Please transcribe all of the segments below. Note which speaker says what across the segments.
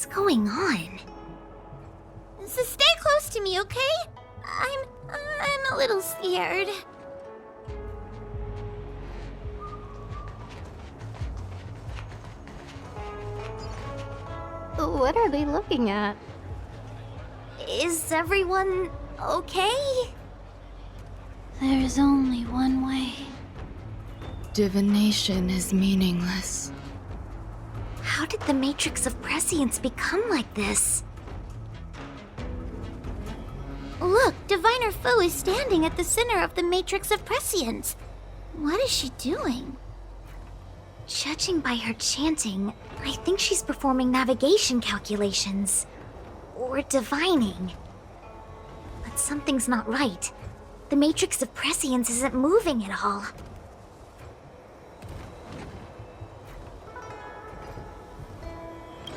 Speaker 1: What's going on?
Speaker 2: So stay close to me, okay? I'm a little scared.
Speaker 3: What are they looking at?
Speaker 1: Is everyone okay?
Speaker 4: There's only one way. Divination is meaningless.
Speaker 1: How did the Matrix of Prescience become like this?
Speaker 2: Look, Diviner Foe is standing at the center of the Matrix of Prescience. What is she doing?
Speaker 1: Judging by her chanting, I think she's performing navigation calculations. Or divining. But something's not right. The Matrix of Prescience isn't moving at all.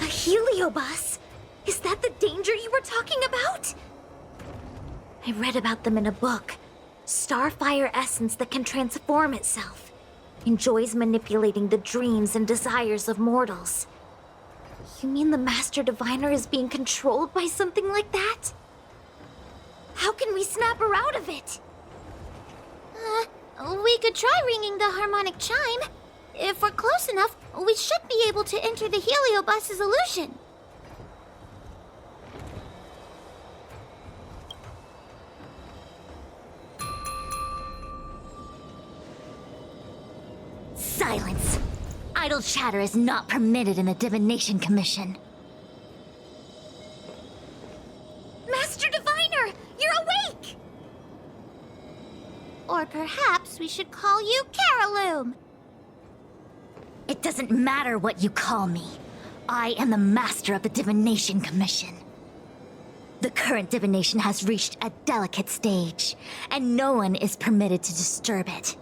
Speaker 1: A heliobus? Is that the danger you were talking about? I read about them in a book. Starfire essence that can transform itself. Enjoys manipulating the dreams and desires of mortals. You mean the Master Diviner is being controlled by something like that? How can we snap her out of it?
Speaker 2: We could try ringing the harmonic chime. If we're close enough, we should be able to enter the heliobus's illusion.
Speaker 1: Silence! Idle chatter is not permitted in the Divination Commission. Master Diviner! You're awake!
Speaker 2: Or perhaps we should call you Caraloom.
Speaker 1: It doesn't matter what you call me. I am the master of the Divination Commission. The current divination has reached a delicate stage, and no one is permitted to disturb it.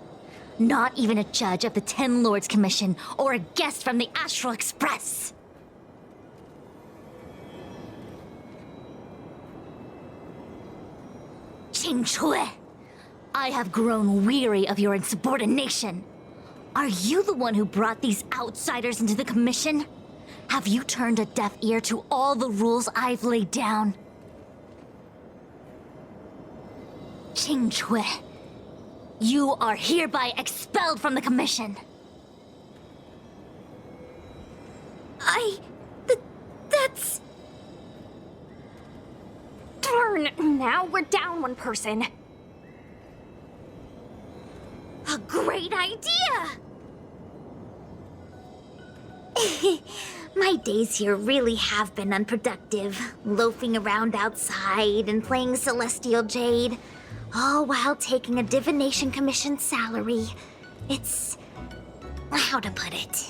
Speaker 1: Not even a judge of the Ten Lords Commission or a guest from the Astral Express. Qingchui, I have grown weary of your insubordination. Are you the one who brought these outsiders into the Commission? Have you turned a deaf ear to all the rules I've laid down? Qingchui, you are hereby expelled from the Commission. That's...
Speaker 3: Darn, now we're down one person.
Speaker 1: a great idea! My days here really have been unproductive, loafing around outside and playing Celestial Jade, all while taking a Divination Commission salary. It's... how to put it?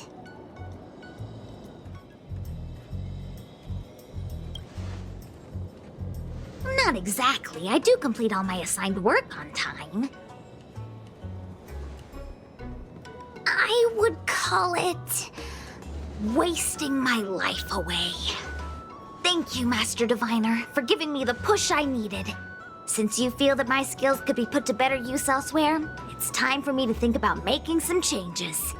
Speaker 1: Not exactly. I do complete all my assigned work on time. I would call it... wasting my life away. Thank you, Master Diviner, for giving me the push I needed. Since you feel that my skills could be put to better use elsewhere, it's time for me to think about making some changes.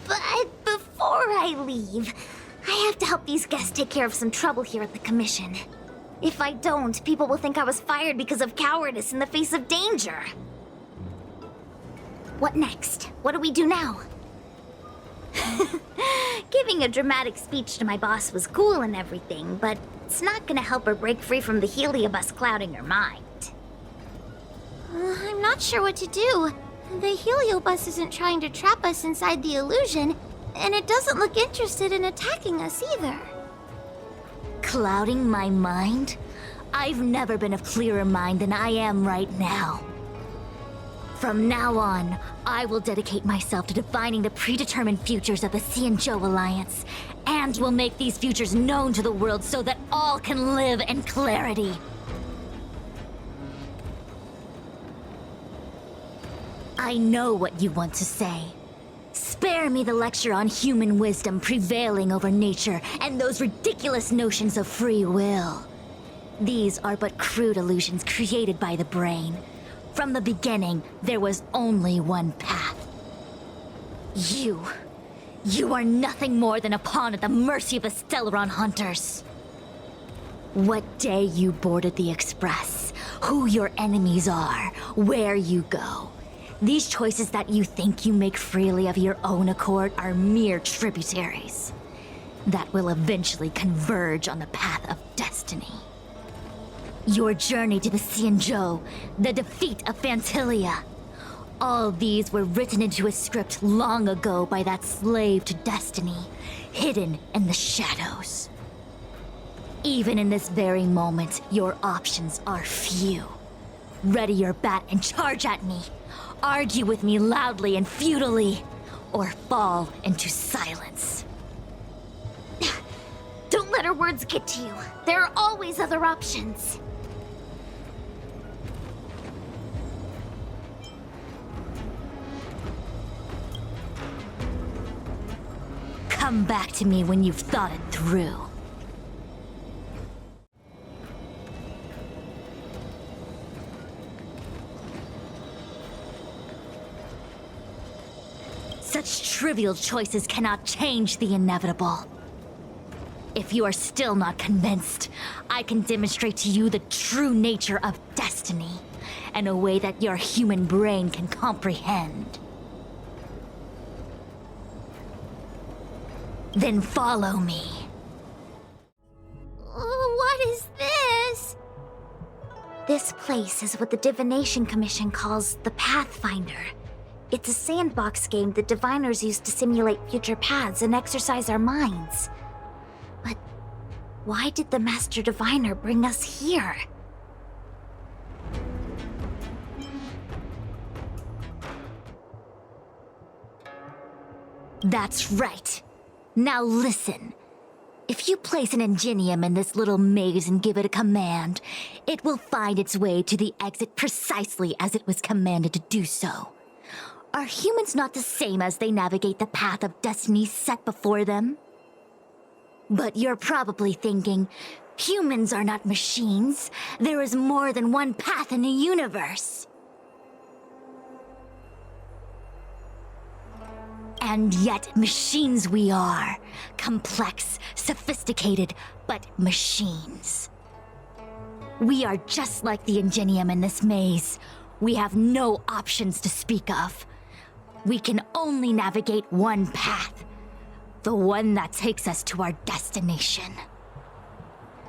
Speaker 1: But before I leave, I have to help these guests take care of some trouble here at the Commission. If I don't, people will think I was fired because of cowardice in the face of danger. What next? What do we do now? Giving a dramatic speech to my boss was cool and everything, but it's not gonna help her break free from the heliobus clouding her mind.
Speaker 2: I'm not sure what to do. The heliobus isn't trying to trap us inside the illusion, and it doesn't look interested in attacking us either.
Speaker 1: Clouding my mind? I've never been of clearer mind than I am right now. From now on, I will dedicate myself to defining the predetermined futures of the Xianzhou Alliance, and will make these futures known to the world so that all can live in clarity. I know what you want to say. Spare me the lecture on human wisdom prevailing over nature and those ridiculous notions of free will. These are but crude illusions created by the brain. From the beginning, there was only one path. You are nothing more than a pawn at the mercy of the Stellaron hunters. What day you boarded the Express, who your enemies are, where you go. These choices that you think you make freely of your own accord are mere tributaries that will eventually converge on the path of destiny. Your journey to the Xianzhou, the defeat of Phantilia, all these were written into a script long ago by that slave to destiny, hidden in the shadows. Even in this very moment, your options are few. Ready your bat and charge at me. Argue with me loudly and futilely, or fall into silence.
Speaker 2: Don't let her words get to you. There are always other options.
Speaker 1: Come back to me when you've thought it through. Such trivial choices cannot change the inevitable. If you are still not convinced, I can demonstrate to you the true nature of destiny in a way that your human brain can comprehend. Then follow me.
Speaker 2: What is this?
Speaker 1: This place is what the Divination Commission calls the Pathfinder. It's a sandbox game that diviners use to simulate future paths and exercise our minds. But why did the Master Diviner bring us here? That's right. Now listen. If you place an ingenium in this little maze and give it a command, it will find its way to the exit precisely as it was commanded to do so. Are humans not the same as they navigate the path of destiny set before them? But you're probably thinking, humans are not machines. There is more than one path in the universe. And yet machines we are. Complex, sophisticated, but machines. We are just like the ingenium in this maze. We have no options to speak of. We can only navigate one path. The one that takes us to our destination.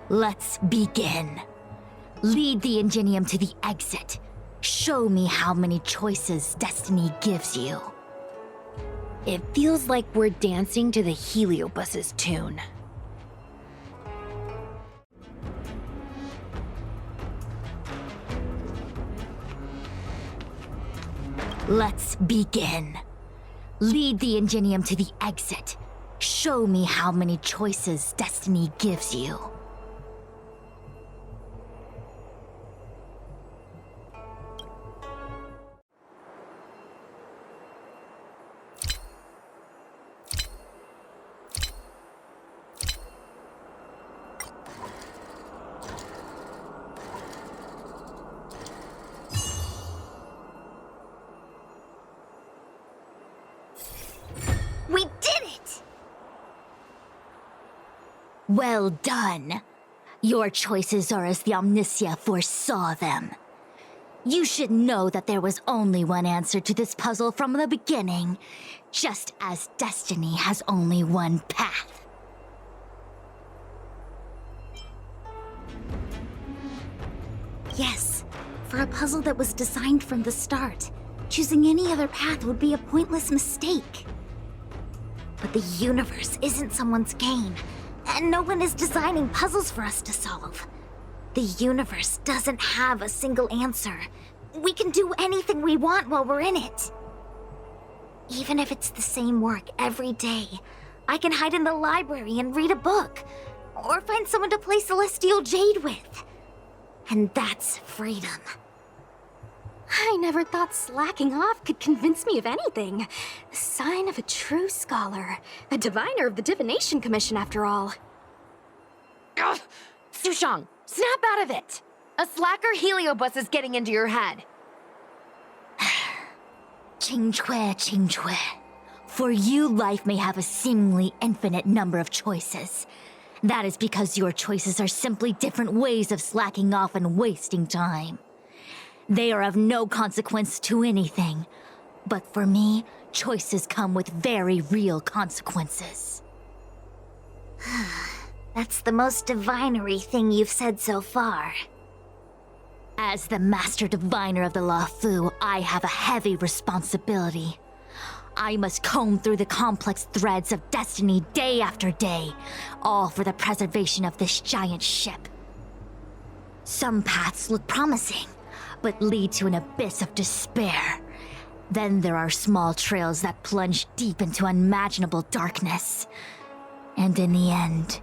Speaker 1: Let's begin. Lead the ingenium to the exit. Show me how many choices destiny gives you.
Speaker 4: It feels like we're dancing to the Heliobus's tune.
Speaker 1: Let's begin. Lead the ingenium to the exit. Show me how many choices destiny gives you.
Speaker 2: We did it!
Speaker 1: Well done. Your choices are as the Omniscia foresaw them. You should know that there was only one answer to this puzzle from the beginning, just as destiny has only one path. Yes, for a puzzle that was designed from the start, choosing any other path would be a pointless mistake. But the universe isn't someone's game, and no one is designing puzzles for us to solve. The universe doesn't have a single answer. We can do anything we want while we're in it. Even if it's the same work every day, I can hide in the library and read a book, or find someone to play Celestial Jade with. And that's freedom.
Speaker 3: I never thought slacking off could convince me of anything. The sign of a true scholar. A diviner of the Divination Commission, after all.
Speaker 5: Ugh! Sushang, snap out of it! A slacker Heliobus is getting into your head.
Speaker 1: Qingque. For you, life may have a seemingly infinite number of choices. That is because your choices are simply different ways of slacking off and wasting time. They are of no consequence to anything. But for me, choices come with very real consequences.
Speaker 2: That's the most divinery thing you've said so far.
Speaker 1: As the Master Diviner of the Luofu, I have a heavy responsibility. I must comb through the complex threads of destiny day after day, all for the preservation of this giant ship. Some paths look promising, but lead to an abyss of despair. Then there are small trails that plunge deep into unimaginable darkness. And in the end,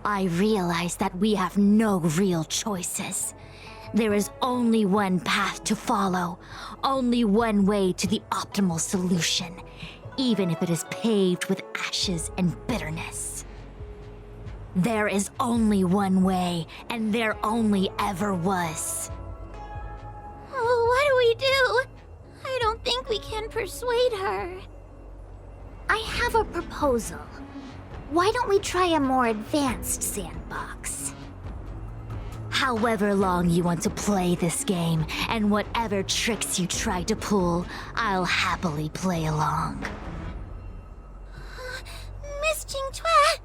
Speaker 1: I realize that we have no real choices. There is only one path to follow, only one way to the optimal solution, even if it is paved with ashes and bitterness. There is only one way, and there only ever was.
Speaker 2: Oh, what do we do? I don't think we can persuade her. I have a proposal. Why don't we try a more advanced sandbox?
Speaker 1: However long you want to play this game, and whatever tricks you try to pull, I'll happily play along.
Speaker 2: Miss Jingtue!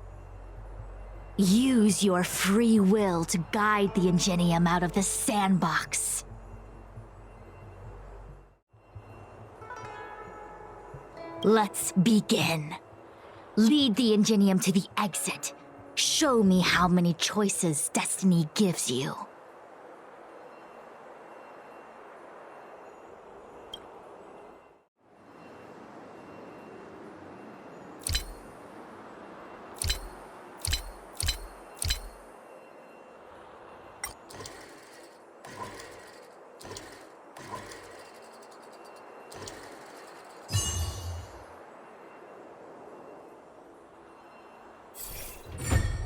Speaker 1: Use your free will to guide the Ingenium out of the sandbox. Let's begin. Lead the Ingenium to the exit. Show me how many choices destiny gives you.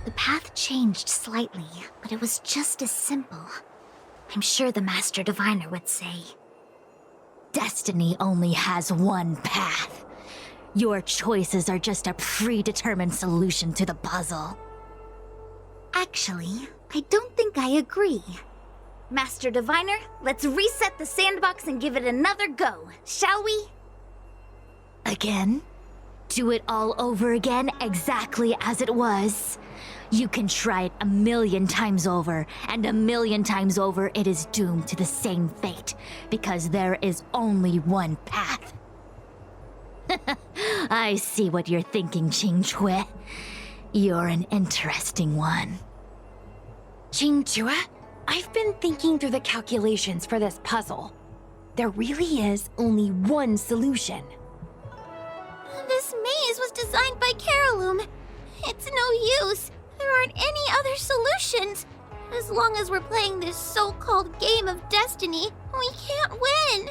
Speaker 2: The path changed slightly, but it was just as simple. I'm sure the Master Diviner would say.
Speaker 1: Destiny only has one path. Your choices are just a predetermined solution to the puzzle.
Speaker 2: Actually, I don't think I agree. Master Diviner, let's reset the sandbox and give it another go, shall we?
Speaker 1: Again? Do it all over again exactly as it was. You can try it 1,000,000 times over, and 1,000,000 times over it is doomed to the same fate, because there is only one path. I see what you're thinking, Jingtue. You're an interesting one.
Speaker 5: Jingtue, I've been thinking through the calculations for this puzzle. There really is only one solution.
Speaker 2: This maze was designed by Carolum. It's no use. There aren't any other solutions. As long as we're playing this so-called game of destiny, we can't win.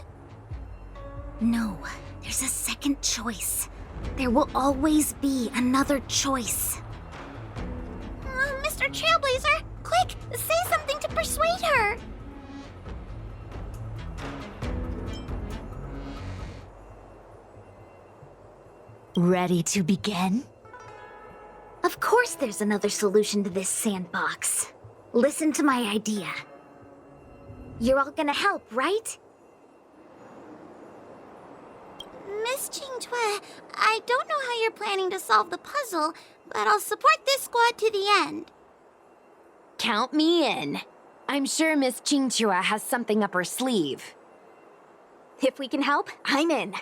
Speaker 2: No, there's a second choice. There will always be another choice. Mr. Trailblazer, quick, say something to persuade her.
Speaker 1: Ready to begin?
Speaker 2: Of course there's another solution to this sandbox. Listen to my idea. You're all gonna help, right? Miss Jingtue, I don't know how you're planning to solve the puzzle, but I'll support this squad to the end.
Speaker 5: Count me in. I'm sure Miss Jingtue has something up her sleeve.
Speaker 3: If we can help, I'm in.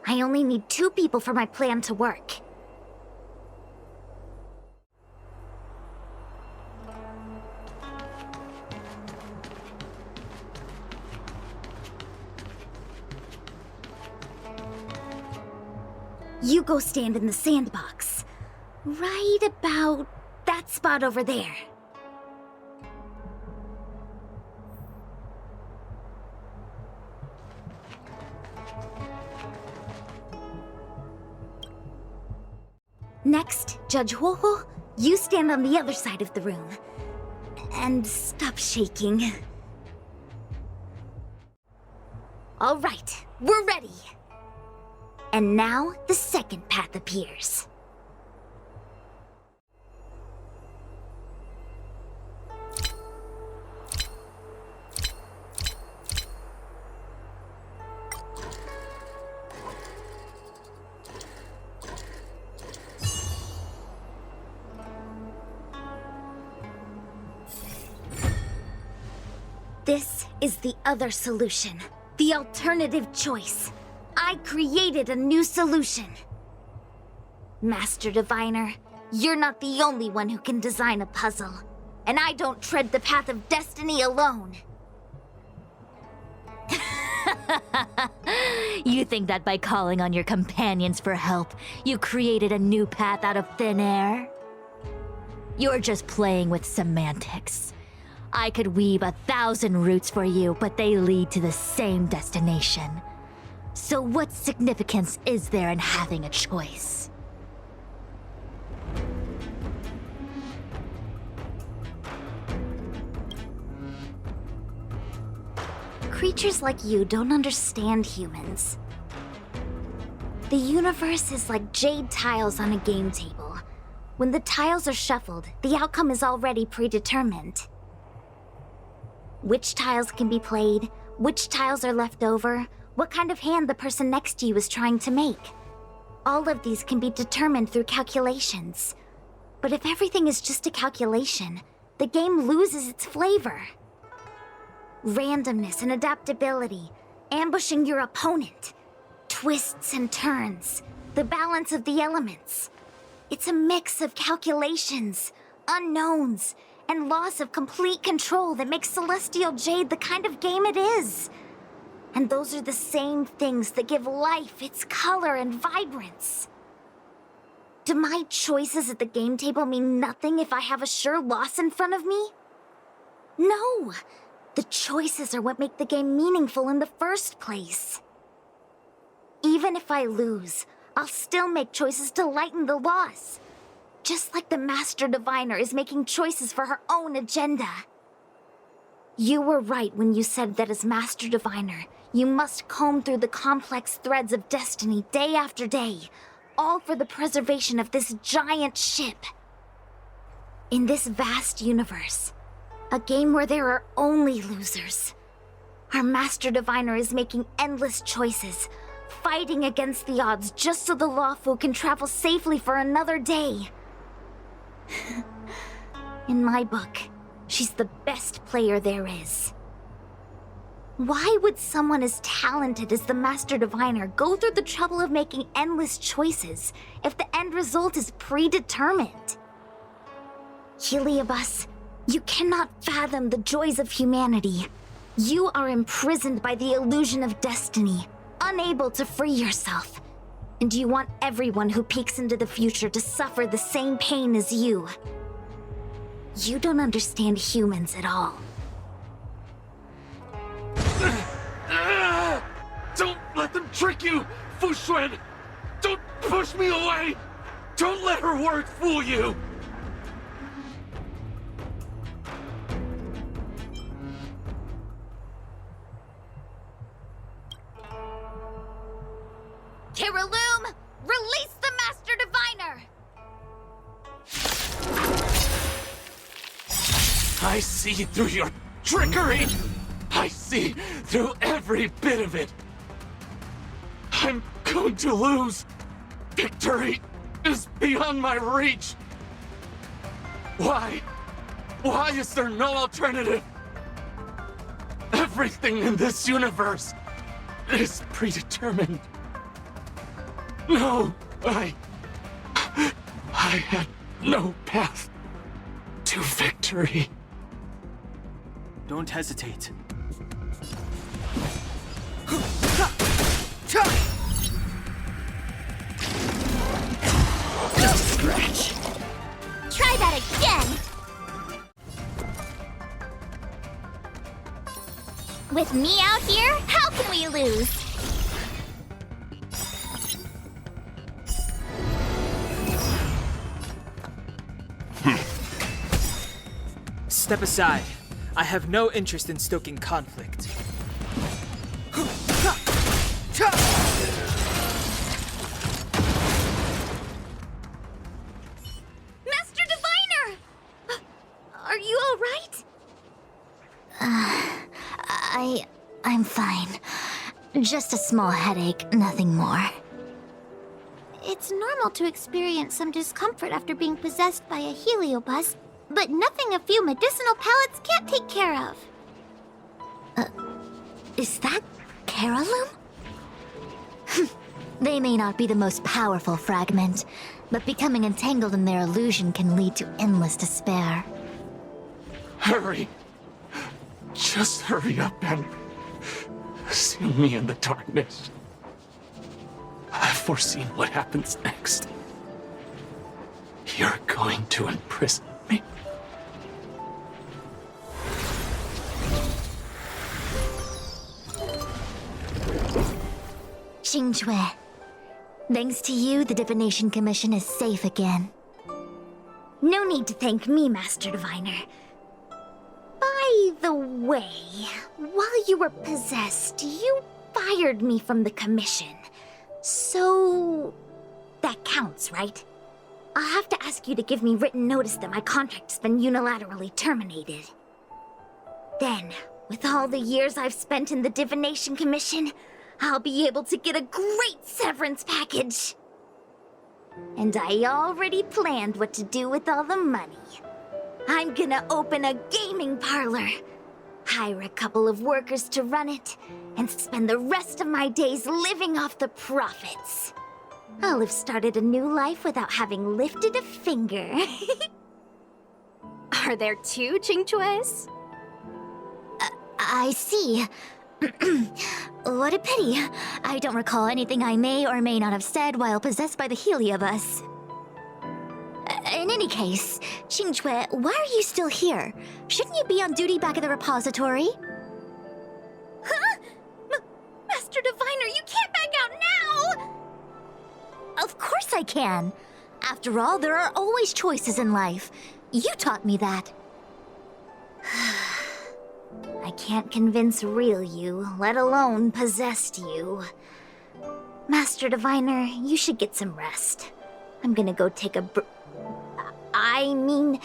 Speaker 2: I only need 2 people for my plan to work. You go stand in the sandbox. Right about that spot over there. Next, Judge Huohuo, you stand on the other side of the room. And stop shaking. All right, we're ready.
Speaker 1: And now, the second path appears. This is the other solution. The alternative choice. I created a new solution. Master Diviner, you're not the only one who can design a puzzle. And I don't tread the path of destiny alone.
Speaker 4: You think that by calling on your companions for help, you created a new path out of thin air? You're just playing with semantics. I could weave 1,000 routes for you, but they lead to the same destination. So what significance is there in having a choice?
Speaker 1: Creatures like you don't understand humans. The universe is like jade tiles on a game table. When the tiles are shuffled, the outcome is already predetermined. Which tiles can be played, which tiles are left over, what kind of hand the person next to you is trying to make. All of these can be determined through calculations. But if everything is just a calculation, the game loses its flavor. Randomness and adaptability, ambushing your opponent, twists and turns, the balance of the elements. It's a mix of calculations, unknowns, and loss of complete control that makes Celestial Jade the kind of game it is. And those are the same things that give life its color and vibrance. Do my choices at the game table mean nothing if I have a sure loss in front of me? No! The choices are what make the game meaningful in the first place. Even if I lose, I'll still make choices to lighten the loss. Just like the Master Diviner is making choices for her own agenda. You were right when you said that as Master Diviner, you must comb through the complex threads of destiny day after day, all for the preservation of this giant ship. In this vast universe, a game where there are only losers, our Master Diviner is making endless choices, fighting against the odds just so the Lawfu can travel safely for another day. In my book, she's the best player there is. Why would someone as talented as the Master Diviner go through the trouble of making endless choices if the end result is predetermined? Heliobus, you cannot fathom the joys of humanity. You are imprisoned by the illusion of destiny, unable to free yourself. And you want everyone who peeks into the future to suffer the same pain as you. You don't understand humans at all.
Speaker 6: Don't let them trick you, Fuxuan! Don't push me away! Don't let her words fool you!
Speaker 1: Kiraloom, release the Master Diviner!
Speaker 6: I see through your trickery! I see through every bit of it! I'm going to lose! Victory is beyond my reach! Why? Why is there no alternative? Everything in this universe is predetermined. No, I had no path to victory.
Speaker 7: Don't hesitate.
Speaker 6: Just a scratch.
Speaker 2: Try that again! With me out here, how can we lose?
Speaker 7: Step aside. I have no interest in stoking conflict.
Speaker 4: I'm fine. Just a small headache, nothing more.
Speaker 2: It's normal to experience some discomfort after being possessed by a heliobus, but nothing a few medicinal pellets can't take care of.
Speaker 4: Is that Carolum? They may not be the most powerful fragment, but becoming entangled in their illusion can lead to endless despair.
Speaker 6: Hurry! Just hurry up and seal me in the darkness. I've foreseen what happens next. You're going to imprison me.
Speaker 4: Xingque. Thanks to you, the Divination Commission is safe again.
Speaker 1: No need to thank me, Master Diviner. By the way, while you were possessed, you fired me from the commission. So... that counts, right? I'll have to ask you to give me written notice that my contract's been unilaterally terminated. Then, with all the years I've spent in the Divination Commission, I'll be able to get a great severance package. And I already planned what to do with all the money. I'm gonna open a gaming parlor, hire a couple of workers to run it, and spend the rest of my days living off the profits. I'll have started a new life without having lifted a finger.
Speaker 3: Are there two Xingques?
Speaker 4: I see. What a pity. I don't recall anything I may or may not have said while possessed by the Heliobus. In any case, Xingque, why are you still here? Shouldn't you be on duty back at the repository?
Speaker 1: Huh? Master Diviner, you can't back out now!
Speaker 4: Of course I can. After all, there are always choices in life. You taught me that.
Speaker 1: I can't convince real you, let alone possessed you. Master Diviner, you should get some rest. I'm gonna go take a I mean,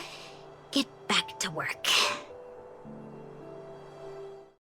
Speaker 1: get back to work.